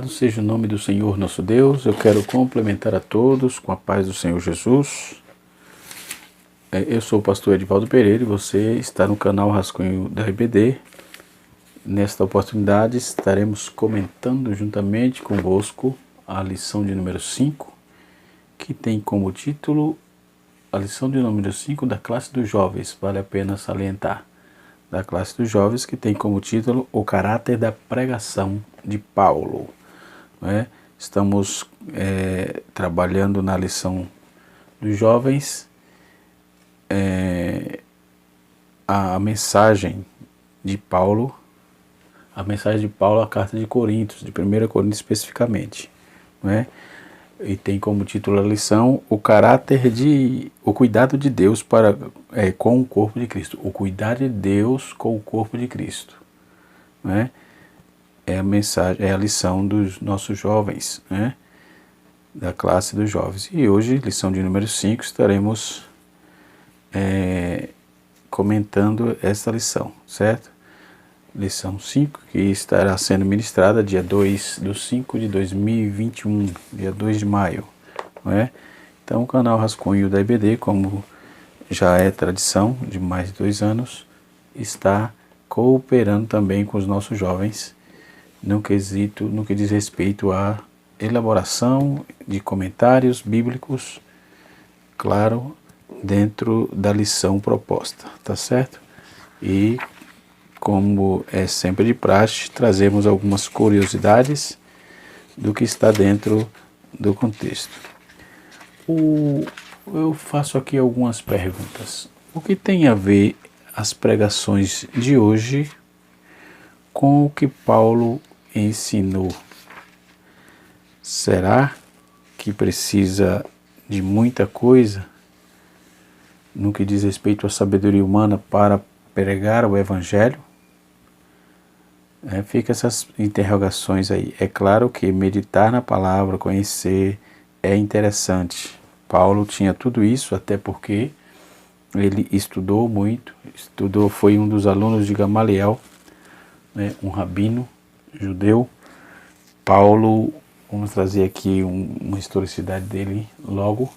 Louvado seja o nome do Senhor nosso Deus. Eu quero complementar a todos com a paz do Senhor Jesus. Eu sou o pastor Edivaldo Pereira e você está no canal Rascunho da IBD. Nesta oportunidade estaremos comentando juntamente convosco a lição de número 5, que tem como título a lição de número 5 da classe dos jovens. Vale a pena salientar. Da classe dos jovens, que tem como título o caráter da pregação de Paulo. Estamos trabalhando na lição dos jovens a mensagem de Paulo, a carta de Coríntios, de 1 Coríntios especificamente, e tem como título a lição o cuidado de Deus com o corpo de Cristo. O cuidado de Deus com o corpo de Cristo. É a mensagem, é a lição dos nossos jovens, da classe dos jovens. E hoje, lição de número 5, estaremos comentando essa lição, certo? Lição 5, que estará sendo ministrada dia 2/5/2021, dia 2 de maio. Então, o canal Rascunho da IBD, como já é tradição de mais de 2 anos, está cooperando também com os nossos jovens no que diz respeito à elaboração de comentários bíblicos, claro, dentro da lição proposta, tá certo? E como é sempre de praxe, trazemos algumas curiosidades do que está dentro do contexto. Eu faço aqui algumas perguntas. O que tem a ver as pregações de hoje com o que Paulo ensinou? Será que precisa de muita coisa no que diz respeito à sabedoria humana para pregar o Evangelho? Fica essas interrogações aí. É claro que meditar na palavra, conhecer, é interessante. Paulo tinha tudo isso, até porque ele estudou muito, foi um dos alunos de Gamaliel, um rabino judeu. Paulo, vamos trazer aqui uma historicidade dele logo,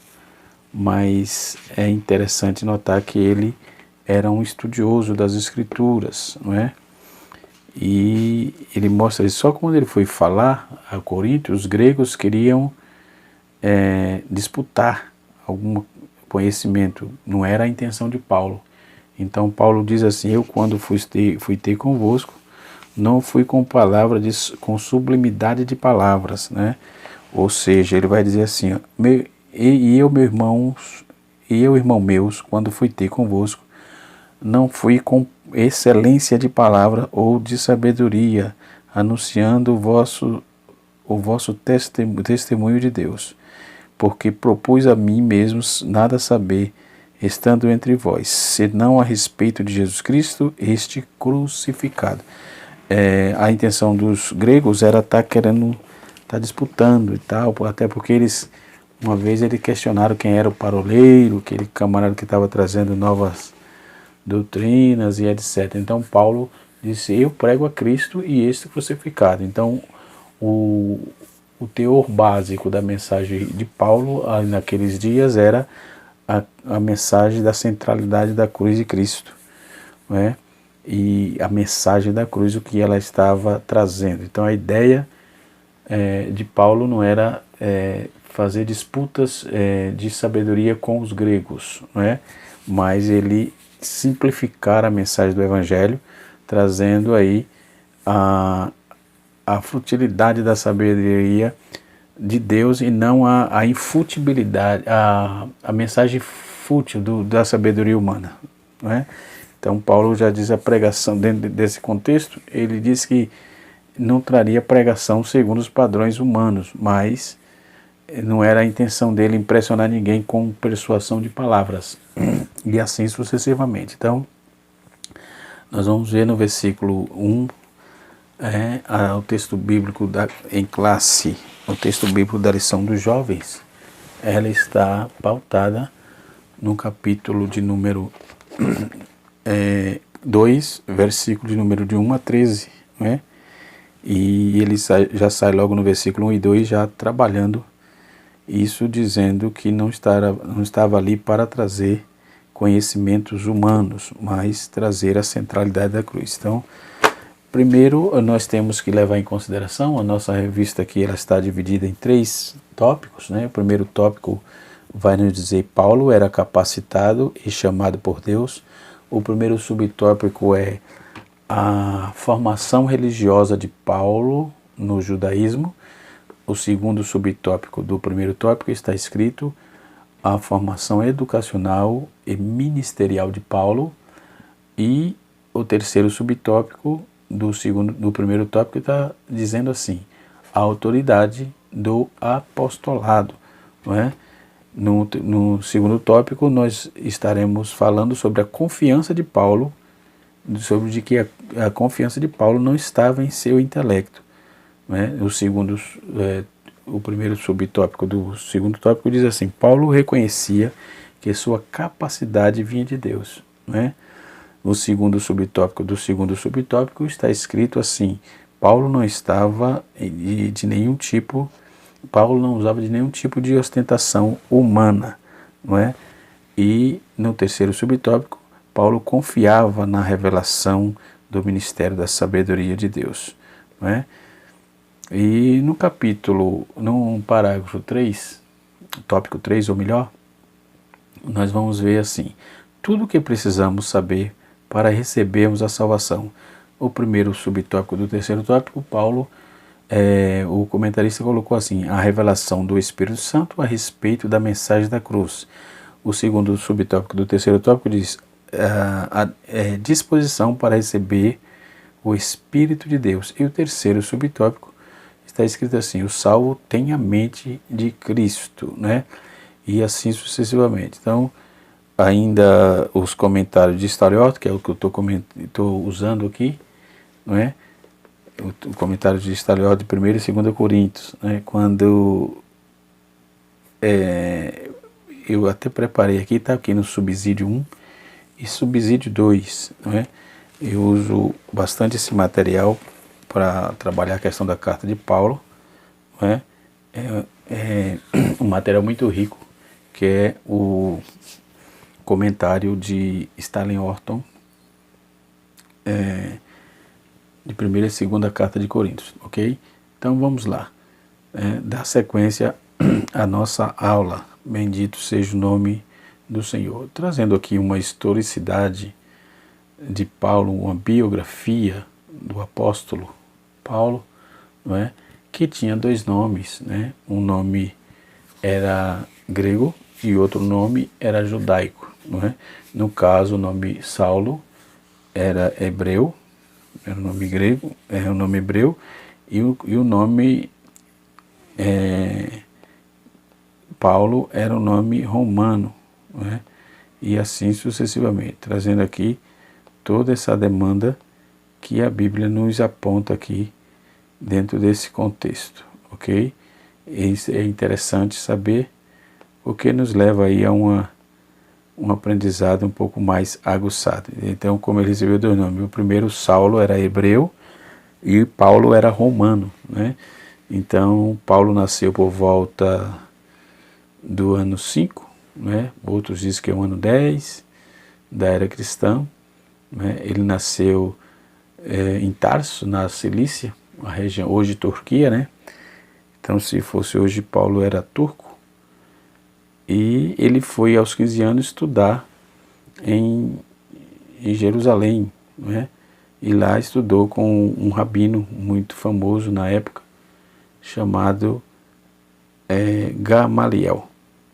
mas é interessante notar que ele era um estudioso das Escrituras, E ele mostra isso. Só quando ele foi falar a Corinto, os gregos queriam disputar algum conhecimento. Não era a intenção de Paulo. Então Paulo diz assim: eu quando fui ter convosco, não fui com com sublimidade de palavras, Ou seja, ele vai dizer assim: irmão meus, quando fui ter convosco, não fui com excelência de palavra ou de sabedoria, anunciando o vosso testemunho de Deus, porque propus a mim mesmo nada saber, estando entre vós, senão a respeito de Jesus Cristo, este crucificado. A intenção dos gregos era estar disputando e tal, até porque uma vez eles questionaram quem era o paroleiro, aquele camarada que estava trazendo novas doutrinas e etc. Então Paulo disse: eu prego a Cristo e este crucificado. Então o teor básico da mensagem de Paulo naqueles dias era a mensagem da centralidade da cruz de Cristo, e a mensagem da cruz, o que ela estava trazendo. Então a ideia de Paulo não era fazer disputas de sabedoria com os gregos, mas ele simplificar a mensagem do Evangelho, trazendo aí a futilidade da sabedoria de Deus e não a infutibilidade, a mensagem fútil da sabedoria humana. Então Paulo já diz a pregação, dentro desse contexto, ele diz que não traria pregação segundo os padrões humanos, mas não era a intenção dele impressionar ninguém com persuasão de palavras, e assim sucessivamente. Então, nós vamos ver no versículo 1, o texto bíblico em classe, o texto bíblico da lição dos jovens. Ela está pautada no capítulo de número 2, versículo de número de 1 a 13, E ele já sai logo no versículo 1 e 2 já trabalhando isso, dizendo que não estava ali para trazer conhecimentos humanos, mas trazer a centralidade da cruz. Então, primeiro nós temos que levar em consideração, a nossa revista aqui ela está dividida em 3 tópicos, né? O primeiro tópico vai nos dizer Paulo era capacitado e chamado por Deus. O primeiro subtópico é a formação religiosa de Paulo no judaísmo. O segundo subtópico do primeiro tópico está escrito a formação educacional e ministerial de Paulo. E o terceiro subtópico do primeiro tópico está dizendo assim, a autoridade do apostolado, não é? No segundo tópico nós estaremos falando sobre a confiança de Paulo, sobre de que a confiança de Paulo não estava em seu intelecto, né? O primeiro subtópico do segundo tópico diz assim, Paulo reconhecia que sua capacidade vinha de Deus, né? No segundo subtópico do segundo subtópico está escrito assim, Paulo não estava de nenhum tipo, Paulo não usava de nenhum tipo de ostentação humana, não é? E no terceiro subtópico, Paulo confiava na revelação do ministério da sabedoria de Deus, não é? E no parágrafo 3, tópico 3 ou melhor, nós vamos ver assim, tudo o que precisamos saber para recebermos a salvação. O primeiro subtópico do terceiro tópico, o comentarista colocou assim, a revelação do Espírito Santo a respeito da mensagem da cruz. O segundo subtópico do terceiro tópico diz, disposição para receber o Espírito de Deus. E o terceiro subtópico está escrito assim, o salvo tem a mente de Cristo, né? E assim sucessivamente. Então, ainda os comentários de Staliotti, que é o que eu estou usando aqui, não é? O comentário de Staliotti de 1 e 2 Coríntios, né? Quando eu até preparei aqui, está aqui no subsídio 1 e subsídio 2, não é? Eu uso bastante esse material para trabalhar a questão da carta de Paulo, não é? É um material muito rico, que é o comentário de Stanley Horton, de 1ª e 2ª carta de Coríntios, ok? Então vamos lá, dar sequência à nossa aula, bendito seja o nome do Senhor, trazendo aqui uma historicidade de Paulo, uma biografia do apóstolo Paulo, não é? Que tinha 2 nomes, né? Um nome era grego e outro nome era judaico, não é? No caso, o nome Saulo era hebreu, era o nome grego, era o nome hebreu, e o nome Paulo era o nome romano, não é? E assim sucessivamente, trazendo aqui toda essa demanda que a Bíblia nos aponta aqui dentro desse contexto, ok? Isso é interessante saber, porque nos leva aí a um aprendizado um pouco mais aguçado. Então, como ele recebeu 2 nomes, o primeiro, Saulo, era hebreu e Paulo era romano, né? Então, Paulo nasceu por volta do ano 5, né? Outros dizem que é o ano 10 da era cristã, né? Ele nasceu em Tarso, na Cilícia, a região hoje Turquia, né? Então, se fosse hoje, Paulo era turco. E ele foi aos 15 anos estudar em Jerusalém, né? E lá estudou com um rabino muito famoso na época, chamado Gamaliel,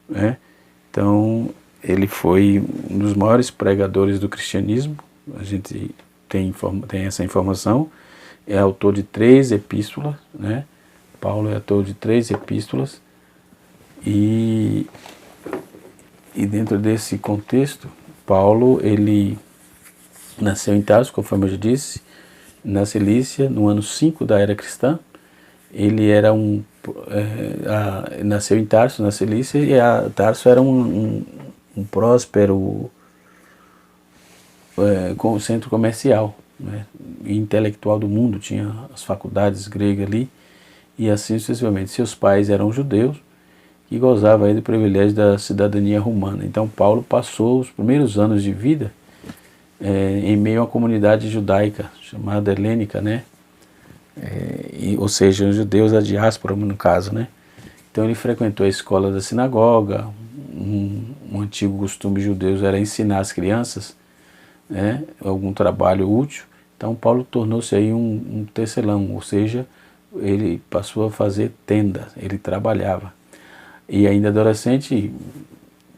né? Então, ele foi um dos maiores pregadores do cristianismo, a gente tem essa informação, é autor de 3 epístolas, né? Paulo é autor de 3 epístolas, e dentro desse contexto, Paulo, ele nasceu em Tarso, conforme eu já disse, na Cilícia, no ano 5 da era cristã. Ele era nasceu em Tarso, na Cilícia, e Tarso era um próspero centro comercial, né, e intelectual do mundo, tinha as faculdades gregas ali, e assim sucessivamente. Seus pais eram judeus e gozava aí do privilégio da cidadania romana. Então Paulo passou os primeiros anos de vida em meio a uma comunidade judaica chamada helênica, né? Ou seja, os judeus da diáspora no caso, né? Então ele frequentou a escola da sinagoga. Um antigo costume judeu era ensinar as crianças, né, algum trabalho útil. Então Paulo tornou-se aí um tecelão, ou seja, ele passou a fazer tenda, ele trabalhava. E ainda adolescente,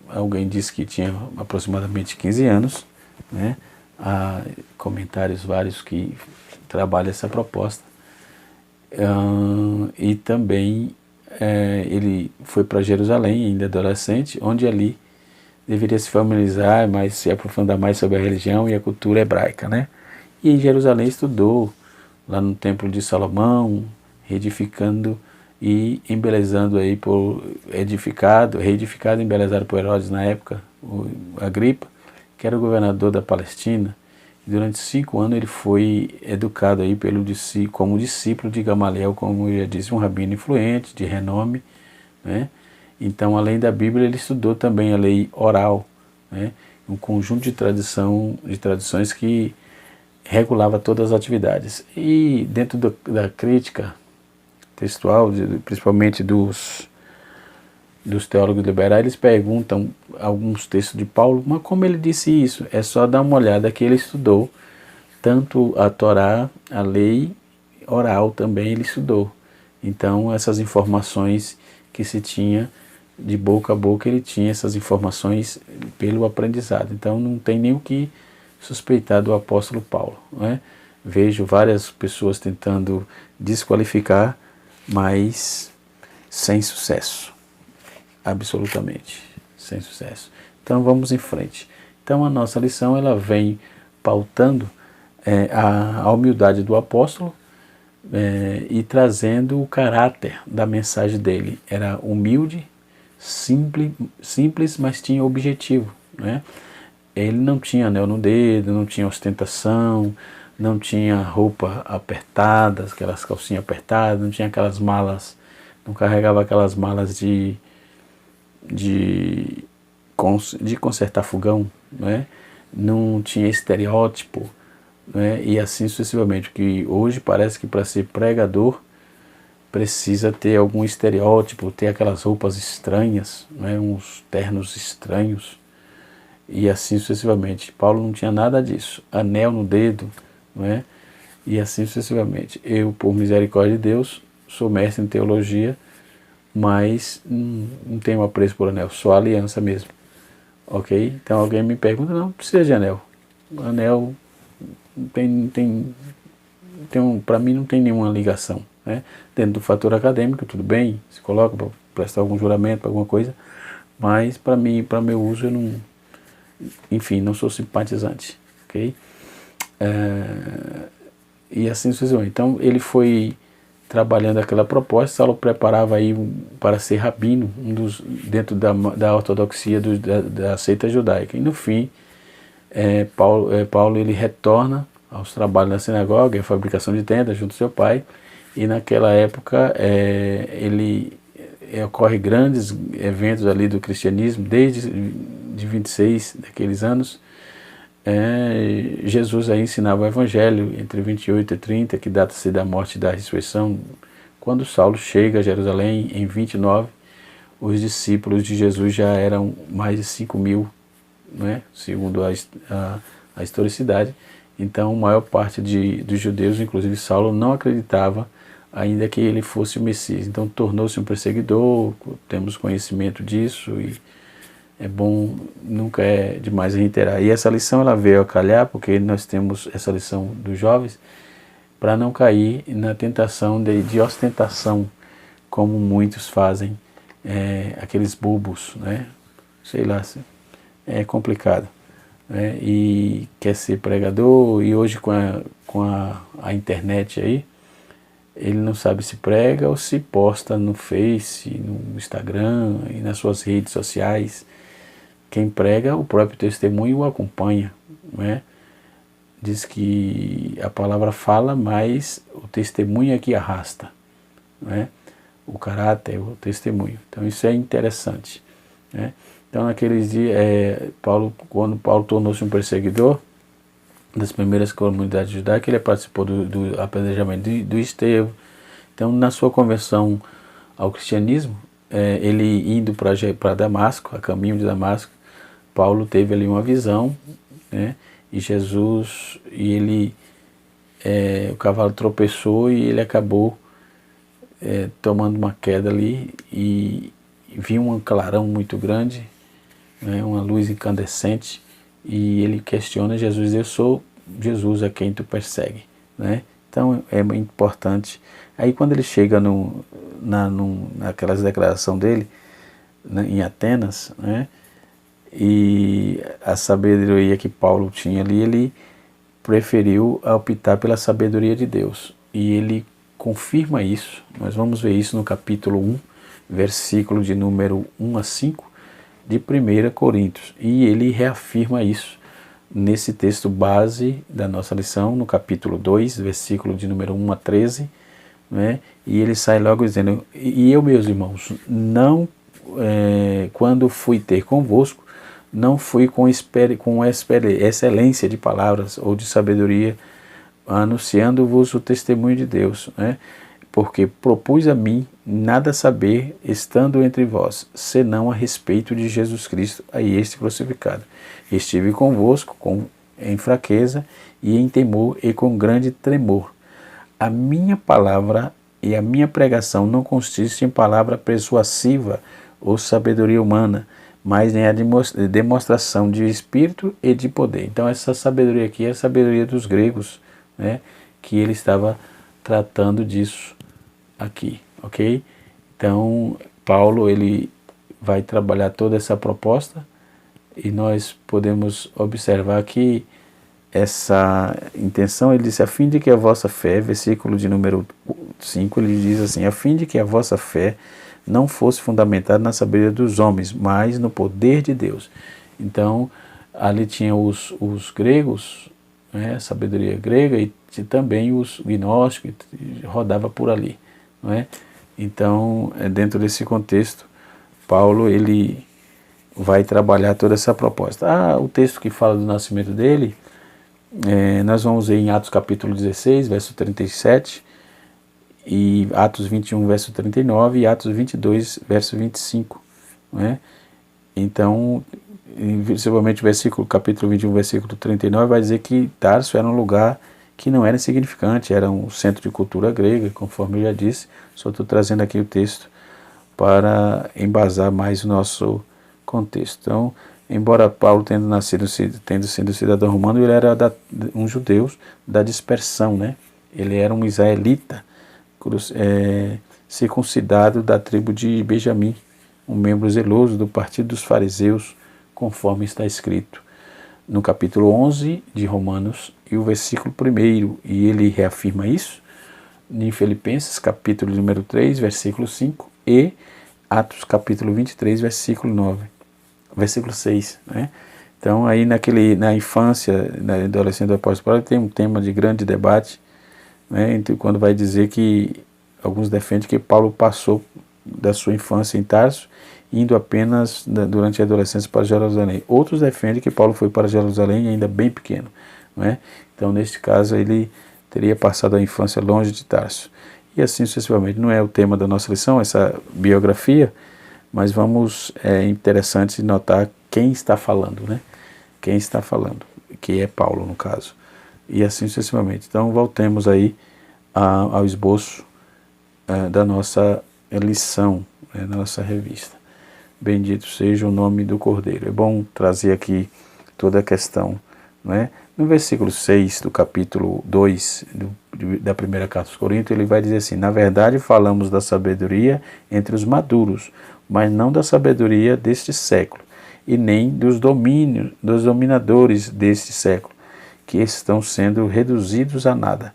alguém disse que tinha aproximadamente 15 anos, né? Há comentários vários que trabalham essa proposta. E também ele foi para Jerusalém, ainda adolescente, onde ali deveria se familiarizar, mas se aprofundar mais sobre a religião e a cultura hebraica, né? E em Jerusalém estudou lá no Templo de Salomão, reedificando e embelezando aí reedificado e embelezado por Herodes na época, o Agripa, que era o governador da Palestina. E durante 5 anos ele foi educado aí como discípulo de Gamaliel, como eu já disse, um rabino influente, de renome, né? Então, além da Bíblia, ele estudou também a lei oral, né? Um conjunto de tradições que regulava todas as atividades. E dentro da crítica textual, principalmente dos teólogos liberais, eles perguntam alguns textos de Paulo, mas como ele disse isso? É só dar uma olhada que ele estudou tanto a Torá, a lei oral também ele estudou. Então essas informações que se tinha de boca a boca, ele tinha essas informações pelo aprendizado. Então não tem nem o que suspeitar do apóstolo Paulo, não é? Vejo várias pessoas tentando desqualificar, mas sem sucesso, absolutamente sem sucesso. Então vamos em frente. Então a nossa lição ela vem pautando a humildade do apóstolo e trazendo o caráter da mensagem dele. Era humilde, simples, mas tinha objetivo, né? Ele não tinha anel no dedo, não tinha ostentação, não tinha roupa apertada, aquelas calcinhas apertadas, não tinha aquelas malas, não carregava aquelas malas de consertar fogão, né? Não tinha estereótipo, né? E assim sucessivamente, que hoje parece que para ser pregador precisa ter algum estereótipo, ter aquelas roupas estranhas, né? Uns ternos estranhos, e assim sucessivamente. Paulo não tinha nada disso, anel no dedo, não é? E assim sucessivamente. Eu, por misericórdia de Deus, sou mestre em teologia, mas não tenho apreço por anel, só aliança mesmo, ok? Então alguém me pergunta, não precisa de anel. Anel para mim não tem nenhuma ligação, né? Dentro do fator acadêmico, tudo bem, se coloca para prestar algum juramento, para alguma coisa, mas para mim, para meu uso, eu não, enfim, não sou simpatizante, ok? E assim sucessivamente. Então ele foi trabalhando aquela proposta. Saulo preparava aí para ser rabino, dentro da ortodoxia da seita judaica. E no fim, Paulo ele retorna aos trabalhos na sinagoga, a fabricação de tendas junto ao seu pai. E naquela época ocorre grandes eventos ali do cristianismo, desde de 26 daqueles anos. Jesus aí ensinava o evangelho entre 28 e 30, que data-se da morte e da ressurreição. Quando Saulo chega a Jerusalém em 29, os discípulos de Jesus já eram mais de 5.000, né, segundo a historicidade. Então a maior parte dos judeus, inclusive Saulo, não acreditava ainda que ele fosse o Messias. Então tornou-se um perseguidor, temos conhecimento disso, e é bom, nunca é demais reiterar. E essa lição ela veio a calhar, porque nós temos essa lição dos jovens, para não cair na tentação de ostentação, como muitos fazem, aqueles bobos, né? Sei lá, é complicado, né? E quer ser pregador, e hoje com a internet aí, ele não sabe se prega ou se posta no Face, no Instagram e nas suas redes sociais. Quem prega, o próprio testemunho o acompanha, não é? diz que a palavra fala, mas o testemunho é que arrasta, né? O caráter, o testemunho. Então isso é interessante, né? Então naqueles dias, quando Paulo tornou-se um perseguidor das primeiras comunidades judaicas, ele participou do apedrejamento do Estevão. Então na sua conversão ao cristianismo, ele indo para Damasco, a caminho de Damasco, Paulo teve ali uma visão, né? E Jesus, o cavalo tropeçou e ele acabou tomando uma queda ali e viu um clarão muito grande, né? Uma luz incandescente, e ele questiona Jesus: eu sou Jesus a quem tu persegue, né? Então é importante. Aí quando ele chega naquelas declaração dele, né, em Atenas, né, e a sabedoria que Paulo tinha ali, ele preferiu optar pela sabedoria de Deus. E ele confirma isso. Nós vamos ver isso no capítulo 1, versículo de número 1 a 5 de 1 Coríntios. E ele reafirma isso nesse texto base da nossa lição, no capítulo 2, versículo de número 1 a 13, né? E ele sai logo dizendo: e eu, meus irmãos, não, quando fui ter convosco, não fui com excelência de palavras ou de sabedoria, anunciando-vos o testemunho de Deus, né? Porque propus a mim nada saber, estando entre vós, senão a respeito de Jesus Cristo, a este crucificado. Estive convosco em fraqueza e em temor e com grande tremor. A minha palavra e a minha pregação não consiste em palavra persuasiva ou sabedoria humana, mas em a demonstração de espírito e de poder. Então essa sabedoria aqui é a sabedoria dos gregos, né, que ele estava tratando disso aqui, ok? Então Paulo, ele vai trabalhar toda essa proposta, e nós podemos observar que essa intenção, ele disse: a fim de que a vossa fé, versículo de número 5, ele diz assim: a fim de que a vossa fé não fosse fundamentada na sabedoria dos homens, mas no poder de Deus. Então, ali tinha os gregos, né, a sabedoria grega, e também os gnósticos, rodava por ali, não é? Então, dentro desse contexto, Paulo, ele vai trabalhar toda essa proposta. O texto que fala do nascimento dele, nós vamos ver em Atos capítulo 16, verso 37, e Atos 21, verso 39, e Atos 22, verso 25, né? Então, principalmente o capítulo 21, versículo 39, vai dizer que Tarso era um lugar que não era insignificante, era um centro de cultura grega, conforme eu já disse. Só estou trazendo aqui o texto para embasar mais o nosso contexto. Então, embora Paulo tendo sido cidadão romano, ele era um judeu da dispersão, né? Ele era um israelita, circuncidado da tribo de Benjamim, um membro zeloso do partido dos fariseus, conforme está escrito no capítulo 11 de Romanos e o versículo 1, e ele reafirma isso em Filipenses capítulo número 3, versículo 5, e Atos capítulo 23, versículo 6, né? Então aí na infância, na adolescência do apóstolo Paulo, tem um tema de grande debate, né? Então, quando vai dizer que alguns defendem que Paulo passou da sua infância em Tarso, indo apenas durante a adolescência para Jerusalém. Outros defendem que Paulo foi para Jerusalém ainda bem pequeno, não é? Então, neste caso, ele teria passado a infância longe de Tarso. E assim sucessivamente. Não é o tema da nossa lição, essa biografia, mas é interessante notar quem está falando, né? Quem está falando, que é Paulo, no caso. E assim sucessivamente. Então, voltemos aí ao esboço da nossa lição, da nossa revista. Bendito seja o nome do Cordeiro. É bom trazer aqui toda a questão, não é? No versículo 6 do capítulo 2 da primeira carta aos Coríntios, ele vai dizer assim: na verdade falamos da sabedoria entre os maduros, mas não da sabedoria deste século, e nem dos dominadores deste século, que estão sendo reduzidos a nada.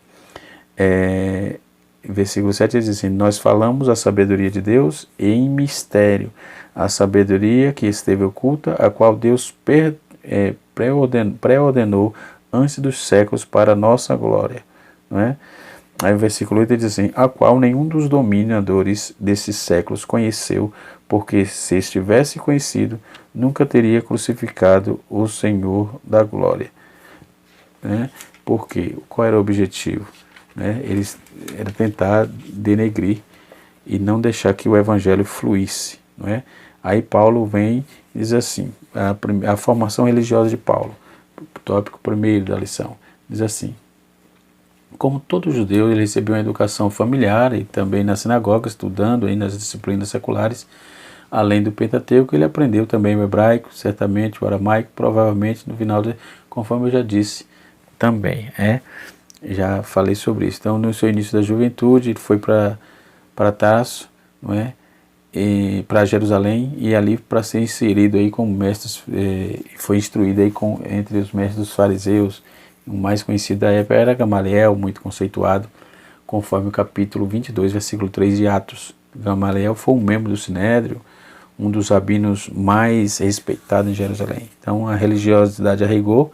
Versículo 7 diz assim: nós falamos a sabedoria de Deus em mistério, a sabedoria que esteve oculta, a qual Deus preordenou antes dos séculos para a nossa glória. Não é? Aí o versículo 8 diz assim: a qual nenhum dos dominadores desses séculos conheceu, porque se estivesse conhecido, nunca teria crucificado o Senhor da glória. Né? Porque qual era o objetivo? Né? Eles era tentar denegrir e não deixar que o evangelho fluísse. Não é? Aí Paulo vem e diz assim, a formação religiosa de Paulo, tópico primeiro da lição, diz assim: como todo judeu, ele recebeu uma educação familiar e também na sinagoga, estudando aí nas disciplinas seculares. Além do Pentateuco, ele aprendeu também o hebraico, certamente o aramaico, provavelmente no final, conforme eu já disse também. Já falei sobre isso. Então, no seu início da juventude, ele foi para Tarso, não é? Para Jerusalém, e ali para ser inserido aí como mestre, foi instruído aí entre os mestres dos fariseus. O mais conhecido da época era Gamaliel, muito conceituado, conforme o capítulo 22, versículo 3 de Atos. Gamaliel foi um membro do Sinédrio, um dos rabinos mais respeitados em Jerusalém. Então a religiosidade arraigou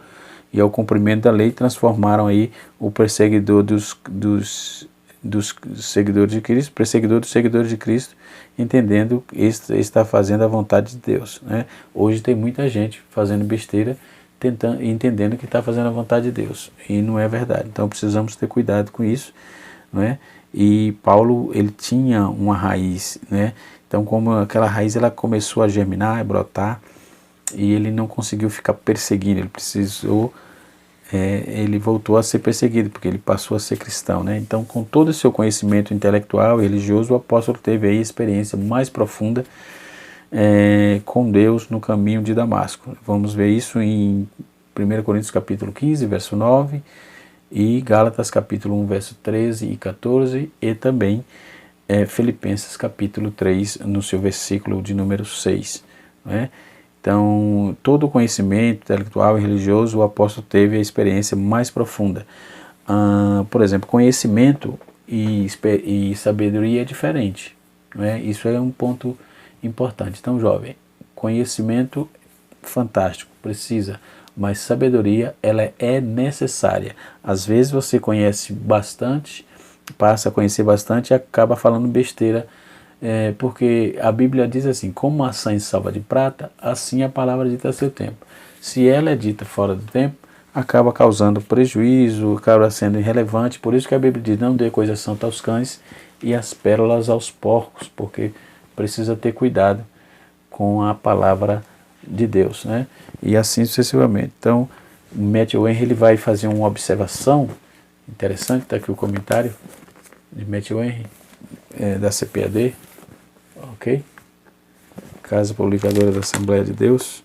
e ao cumprimento da lei transformaram aí o perseguidor dos seguidores de Cristo, perseguidor dos seguidores de Cristo, entendendo que está fazendo a vontade de Deus. Né? Hoje tem muita gente fazendo besteira, entendendo que está fazendo a vontade de Deus, e não é verdade. Então precisamos ter cuidado com isso, não é? E Paulo, ele tinha uma raiz, né? Então, como aquela raiz ela começou a germinar, a brotar, e ele não conseguiu ficar perseguindo, ele voltou a ser perseguido, porque ele passou a ser cristão, né? Então, com todo o seu conhecimento intelectual e religioso, o apóstolo teve aí a experiência mais profunda com Deus no caminho de Damasco. Vamos ver isso em 1 Coríntios capítulo 15, verso 9, e Gálatas capítulo 1, verso 13 e 14, e também Filipenses capítulo 3, no seu versículo de número 6. Né? Então, todo o conhecimento intelectual e religioso, o apóstolo teve a experiência mais profunda. Por exemplo, conhecimento e sabedoria é diferente. Né? Isso é um ponto importante. Então, jovem, conhecimento fantástico, precisa, mas sabedoria ela é necessária. Às vezes você conhece bastante, passa a conhecer bastante e acaba falando besteira, porque a Bíblia diz assim: como maçã em salva de prata, assim a palavra dita a seu tempo. Se ela é dita fora do tempo, acaba causando prejuízo, acaba sendo irrelevante. Por isso que a Bíblia diz: não dê coisa santa aos cães e as pérolas aos porcos, porque precisa ter cuidado com a palavra de Deus, né? E assim sucessivamente. Então, Matthew Henry ele vai fazer uma observação interessante, está aqui o comentário de Matthew Henry, da CPAD, ok? Casa Publicadora da Assembleia de Deus.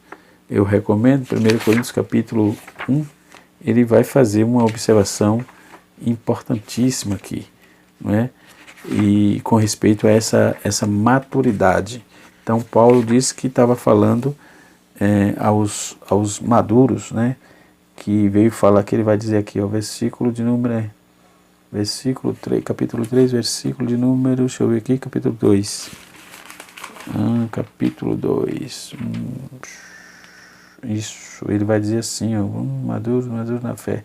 Eu recomendo, 1 Coríntios capítulo 1, ele vai fazer uma observação importantíssima aqui, não é? E com respeito a essa maturidade. Então Paulo disse que estava falando aos maduros, né? Que veio falar, que ele vai dizer aqui, o versículo de número, versículo 3, capítulo 3, versículo de número, deixa eu ver aqui, capítulo 2. Capítulo 2. Isso, ele vai dizer assim, ó, maduros na fé.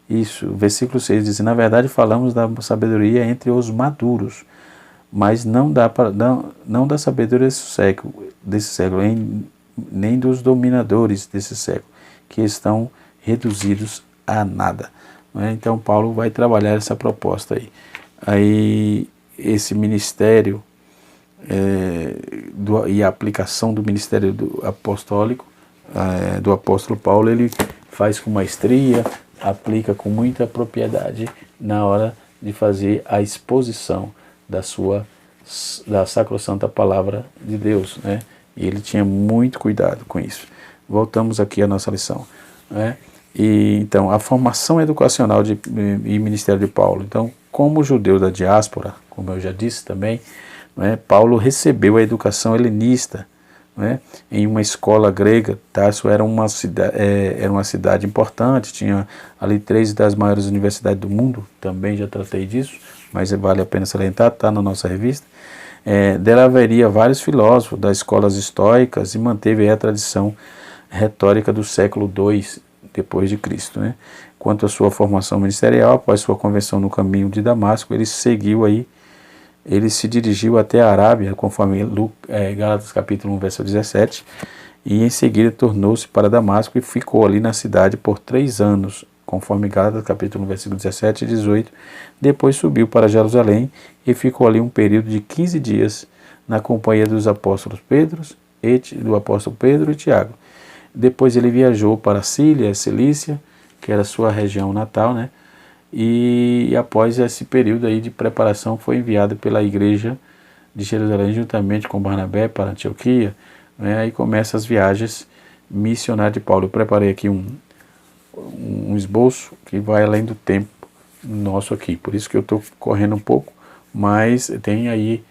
Isso, versículo 6 diz: na verdade falamos da sabedoria entre os maduros, mas não da sabedoria desse século, nem dos dominadores desse século, que estão reduzidos a nada. Não é? Então Paulo vai trabalhar essa proposta aí. Aí esse ministério e a aplicação do ministério apostólico, do apóstolo Paulo, ele faz com maestria, aplica com muita propriedade na hora de fazer a exposição da sacrossanta palavra de Deus, né? E ele tinha muito cuidado com isso. Voltamos aqui à nossa lição, né? E então a formação educacional e ministério de Paulo. Então, como judeu da diáspora, como eu já disse também, né, Paulo recebeu a educação helenista, né, em uma escola grega. Tarso era uma cidade importante, tinha ali 3 das maiores universidades do mundo, também já tratei disso, mas vale a pena salientar, está na nossa revista. Dela haveria vários filósofos das escolas estoicas e manteve a tradição retórica do século II depois de Cristo, né? Quanto à sua formação ministerial, após sua conversão no caminho de Damasco, ele seguiu aí, ele se dirigiu até a Arábia, conforme Gálatas capítulo 1, verso 17, e em seguida tornou-se para Damasco e ficou ali na cidade por 3 anos, conforme Gálatas capítulo 1, versículo 17 e 18. Depois subiu para Jerusalém e ficou ali um período de 15 dias na companhia dos apóstolos do apóstolo Pedro e Tiago. Depois ele viajou para Síria, Cilícia, que era a sua região natal, né? E após esse período aí de preparação foi enviado pela igreja de Jerusalém juntamente com Barnabé para Antioquia, né? Aí começa as viagens missionárias de Paulo. Eu preparei aqui um esboço que vai além do tempo nosso aqui, por isso que eu estou correndo um pouco, mas tem aí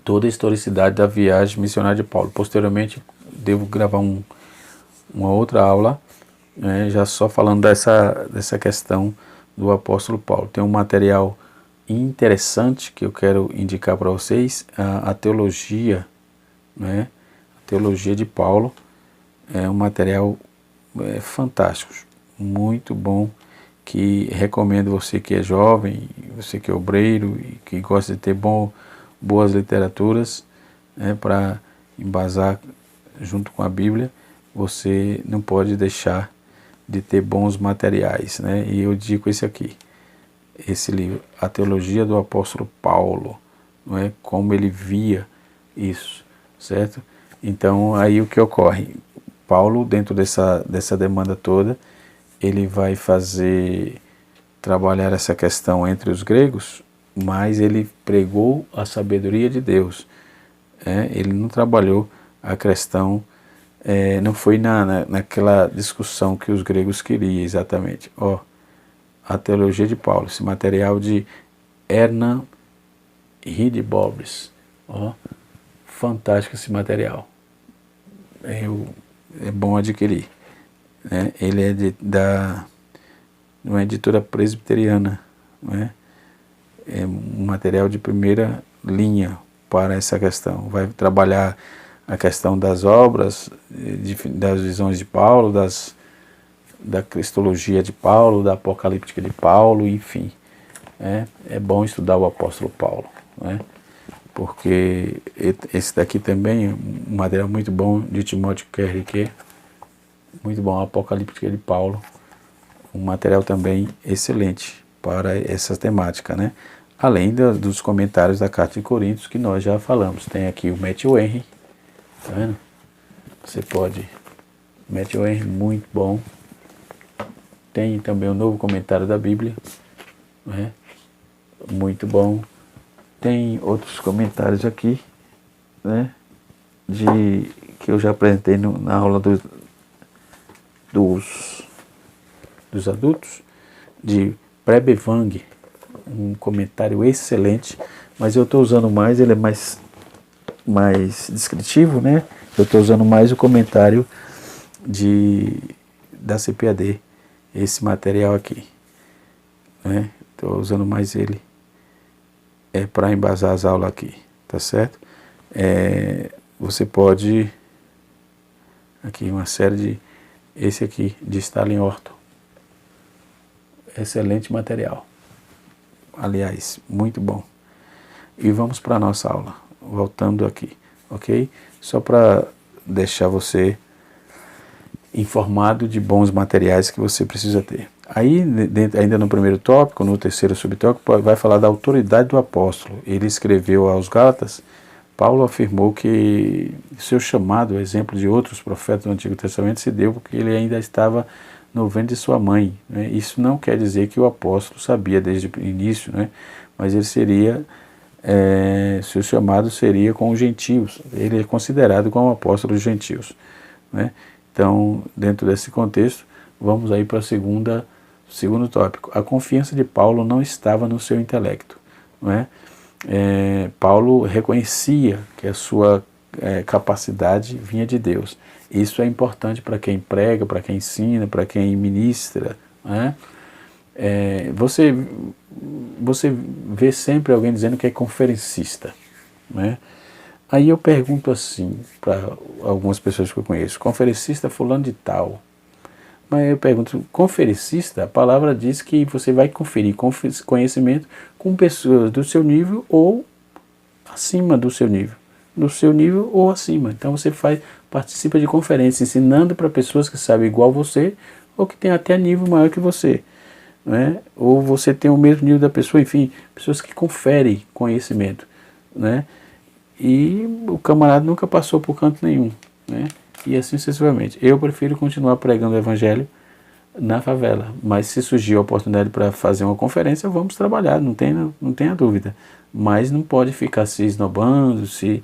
toda a historicidade da viagem missionária de Paulo. Posteriormente devo gravar uma outra aula, né, já só falando dessa questão do apóstolo Paulo. Tem um material interessante que eu quero indicar para vocês, a teologia, né, a teologia de Paulo. É um material fantástico, muito bom, que recomendo você que é jovem, você que é obreiro e que gosta de ter boas literaturas, né, para embasar junto com a Bíblia. Você não pode deixar de ter bons materiais, né? E eu digo esse aqui, esse livro, A Teologia do Apóstolo Paulo, não é? Como ele via isso, certo? Então aí o que ocorre? Paulo, dentro dessa demanda toda, ele vai trabalhar essa questão entre os gregos, mas ele pregou a sabedoria de Deus. Ele não trabalhou a questão, não foi naquela discussão que os gregos queriam exatamente. A teologia de Paulo, esse material de Hernan Ridibobris. Fantástico esse material. É bom adquirir, né? Ele é de uma editora presbiteriana, né? É um material de primeira linha para essa questão. Vai trabalhar a questão das obras, das visões de Paulo, da cristologia de Paulo, da apocalíptica de Paulo, enfim. É bom estudar o apóstolo Paulo, né? Porque esse daqui também é um material muito bom de Timóteo Kerrique, muito bom, a apocalíptica de Paulo, um material também excelente para essa temática, né? Além dos comentários da Carta de Coríntios, que nós já falamos. Tem aqui o Matthew Henry, tá vendo? Você pode, Matthew Henry, muito bom. Tem também o Novo Comentário da Bíblia, né? Muito bom. Tem outros comentários aqui, né? Que eu já apresentei na aula dos adultos, de Prebevang, um comentário excelente, mas eu estou usando mais, ele é mais descritivo, né? Eu estou usando mais o comentário da CPAD, esse material aqui, né? Estou usando mais ele para embasar as aulas aqui, tá certo? Você pode, aqui uma série esse aqui, de Stalin Orton, excelente material, aliás, muito bom. E vamos para a nossa aula, voltando aqui, ok? Só para deixar você informado de bons materiais que você precisa ter. Aí, ainda no primeiro tópico, no terceiro subtópico, vai falar da autoridade do apóstolo. Ele escreveu aos Gálatas. Paulo afirmou que seu chamado, exemplo de outros profetas do Antigo Testamento, se deu porque ele ainda estava no ventre de sua mãe, né? Isso não quer dizer que o apóstolo sabia desde o início, né? Mas ele seu chamado seria com os gentios. Ele é considerado como apóstolo dos gentios, né? Então, dentro desse contexto, vamos aí para o segundo tópico. A confiança de Paulo não estava no seu intelecto, não é? Paulo reconhecia que a sua capacidade vinha de Deus. Isso é importante para quem prega, para quem ensina, para quem ministra, né? Você vê sempre alguém dizendo que é conferencista, né? Aí eu pergunto assim para algumas pessoas que eu conheço: conferencista fulano de tal, Mas eu pergunto, conferencista, a palavra diz que você vai conferir conhecimento com pessoas do seu nível ou acima do seu nível ou acima. Então você participa de conferências ensinando para pessoas que sabem igual você ou que tem até nível maior que você, né? Ou você tem o mesmo nível da pessoa, enfim, pessoas que conferem conhecimento, né? E o camarada nunca passou por canto nenhum, né? E assim sucessivamente. Eu prefiro continuar pregando o evangelho na favela, mas se surgir a oportunidade para fazer uma conferência, vamos trabalhar, não tenha dúvida. Mas não pode ficar se esnobando, de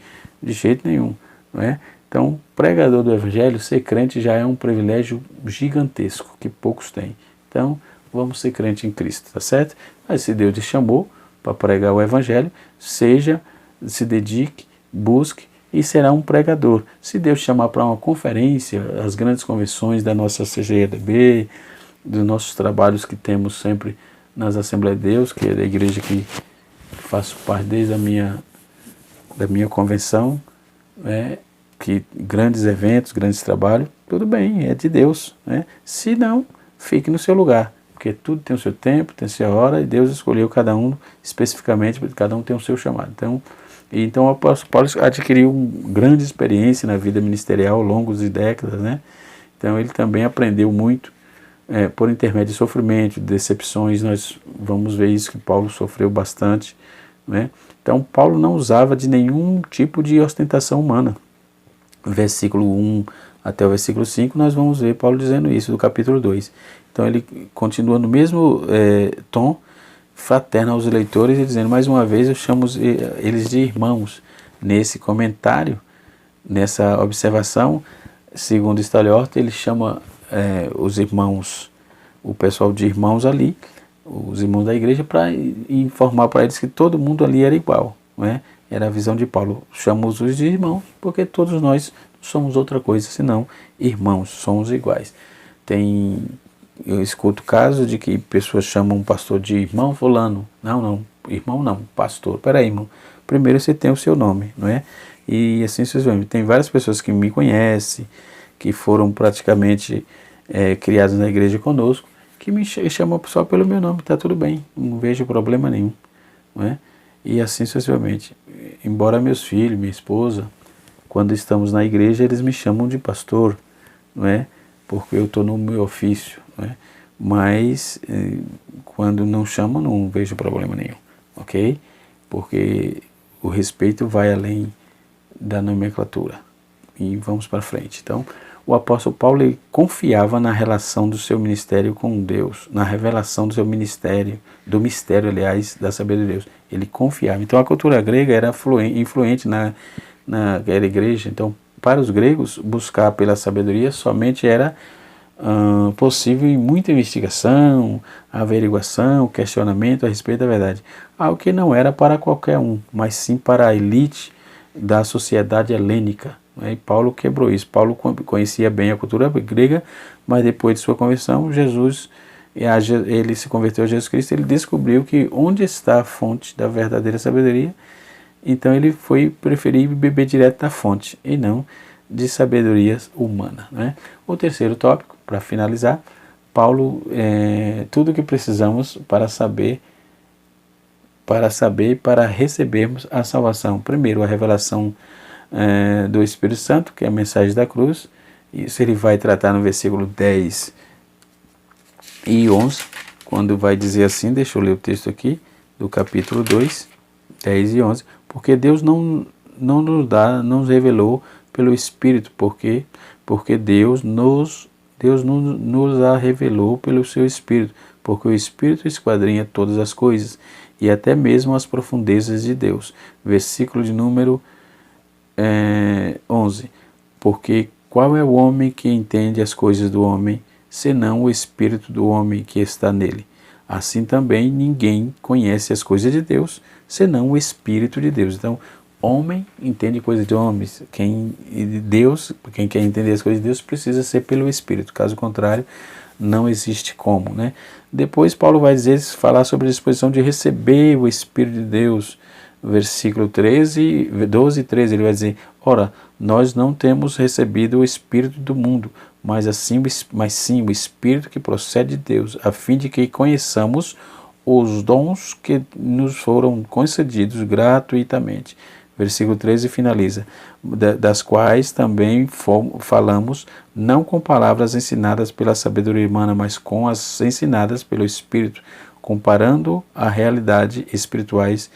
jeito nenhum, não é? Então, pregador do evangelho, ser crente já é um privilégio gigantesco que poucos têm. Então, vamos ser crente em Cristo, tá certo? Mas se Deus te chamou para pregar o evangelho, se dedique, busque e será um pregador. Se Deus te chamar para uma conferência, as grandes convenções da nossa CGEDB, dos nossos trabalhos que temos sempre nas Assembleias de Deus, que é da igreja que faço parte desde da minha convenção, né? Que grandes eventos, grandes trabalhos, tudo bem, é de Deus, né? Se não, fique no seu lugar, porque tudo tem o seu tempo, tem a sua hora, e Deus escolheu cada um especificamente, porque cada um tem o seu chamado. Então o apóstolo Paulo adquiriu grande experiência na vida ministerial ao longo de décadas, né? Então ele também aprendeu muito por intermédio de sofrimento, de decepções. Nós vamos ver isso, que Paulo sofreu bastante, né? Então Paulo não usava de nenhum tipo de ostentação humana. Versículo 1 até o versículo 5, nós vamos ver Paulo dizendo isso, do capítulo 2. Então ele continua no mesmo tom fraterno aos leitores, e dizendo, mais uma vez, eu chamo eles de irmãos. Nesse comentário, nessa observação, segundo Stalhort, ele chama os irmãos, o pessoal de irmãos ali, os irmãos da igreja, para informar para eles que todo mundo ali era igual, não é? Era a visão de Paulo. Chamamos-os de irmãos, porque todos nós somos outra coisa, senão irmãos, somos iguais. Eu escuto casos de que pessoas chamam um pastor de irmão fulano. Não, irmão não, pastor. Peraí, irmão. Primeiro você tem o seu nome, não é? E assim sucessivamente. Tem várias pessoas que me conhecem, que foram praticamente criadas na igreja conosco, que me chamam só pelo meu nome, está tudo bem, não vejo problema nenhum, não é? E assim sucessivamente. Embora meus filhos, minha esposa, quando estamos na igreja, eles me chamam de pastor, não é? Porque eu estou no meu ofício, não é? Mas quando não chamam, não vejo problema nenhum, ok? Porque o respeito vai além da nomenclatura. E vamos para frente. Então, o apóstolo Paulo, ele confiava na relação do seu ministério com Deus, na revelação do seu ministério, do mistério, aliás, da sabedoria de Deus. Ele confiava. Então, a cultura grega era influente naquela igreja. Então, para os gregos, buscar pela sabedoria somente era possível em muita investigação, averiguação, questionamento a respeito da verdade. Algo que não era para qualquer um, mas sim para a elite da sociedade helênica. E Paulo quebrou isso. Paulo conhecia bem a cultura grega, mas depois de sua conversão, ele se converteu a Jesus Cristo, ele descobriu que onde está a fonte da verdadeira sabedoria, então ele preferiu beber direto da fonte e não de sabedoria humana, né? O terceiro tópico, para finalizar, Paulo, tudo o que precisamos para recebermos a salvação. Primeiro, a revelação do Espírito Santo, que é a mensagem da cruz. Isso ele vai tratar no versículo 10 e 11, quando vai dizer assim, deixa eu ler o texto aqui, do capítulo 2, 10 e 11, porque Deus não nos revelou pelo Espírito, porque Deus nos a revelou pelo seu Espírito, porque o Espírito esquadrinha todas as coisas, e até mesmo as profundezas de Deus. Versículo de número 11. Porque qual é o homem que entende as coisas do homem, senão o Espírito do homem que está nele? Assim também ninguém conhece as coisas de Deus, senão o Espírito de Deus. Então, homem entende coisas de homens. Quem quer entender as coisas de Deus precisa ser pelo Espírito. Caso contrário, não existe como, né? Depois Paulo vai falar sobre a disposição de receber o Espírito de Deus. Versículo 12 e 13, ele vai dizer, ora, nós não temos recebido o Espírito do mundo, mas sim o Espírito que procede de Deus, a fim de que conheçamos os dons que nos foram concedidos gratuitamente. Versículo 13 finaliza, das quais também falamos, não com palavras ensinadas pela sabedoria humana, mas com as ensinadas pelo Espírito, comparando a realidade espirituais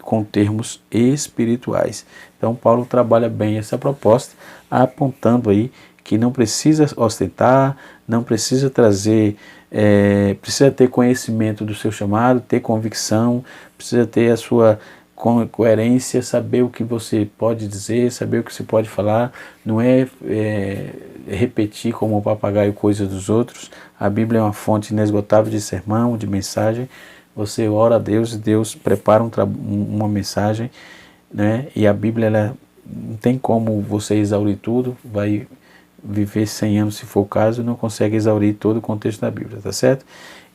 com termos espirituais. Então Paulo trabalha bem essa proposta, apontando aí que não precisa ostentar, não precisa trazer, precisa ter conhecimento do seu chamado, ter convicção, precisa ter a sua coerência, saber o que você pode dizer, saber o que você pode falar, não é, repetir como um papagaio coisas dos outros. A Bíblia é uma fonte inesgotável de sermão, de mensagem. Você ora a Deus e Deus prepara uma mensagem, né? E a Bíblia, ela não tem como você exaurir tudo, vai viver 100 anos se for o caso, não consegue exaurir todo o contexto da Bíblia, tá certo?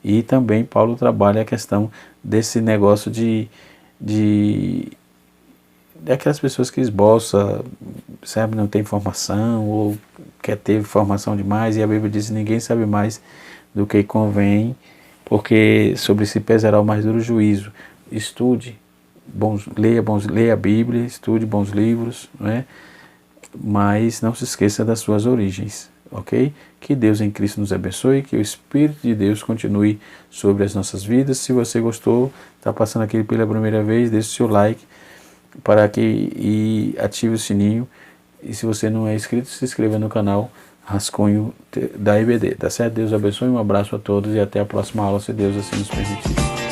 E também Paulo trabalha a questão desse negócio daquelas pessoas que esboçam, sabe, não tem informação ou quer ter informação demais, e a Bíblia diz que ninguém sabe mais do que convém, porque sobre si pesará o mais duro juízo. Estude, leia a Bíblia, estude bons livros, não é? Mas não se esqueça das suas origens, ok? Que Deus em Cristo nos abençoe, que o Espírito de Deus continue sobre as nossas vidas. Se você gostou, está passando aqui pela primeira vez, deixe o seu like e ative o sininho. E se você não é inscrito, se inscreva no canal Rascunho da IBD, tá certo? Deus abençoe, um abraço a todos e até a próxima aula, se Deus assim nos permitir.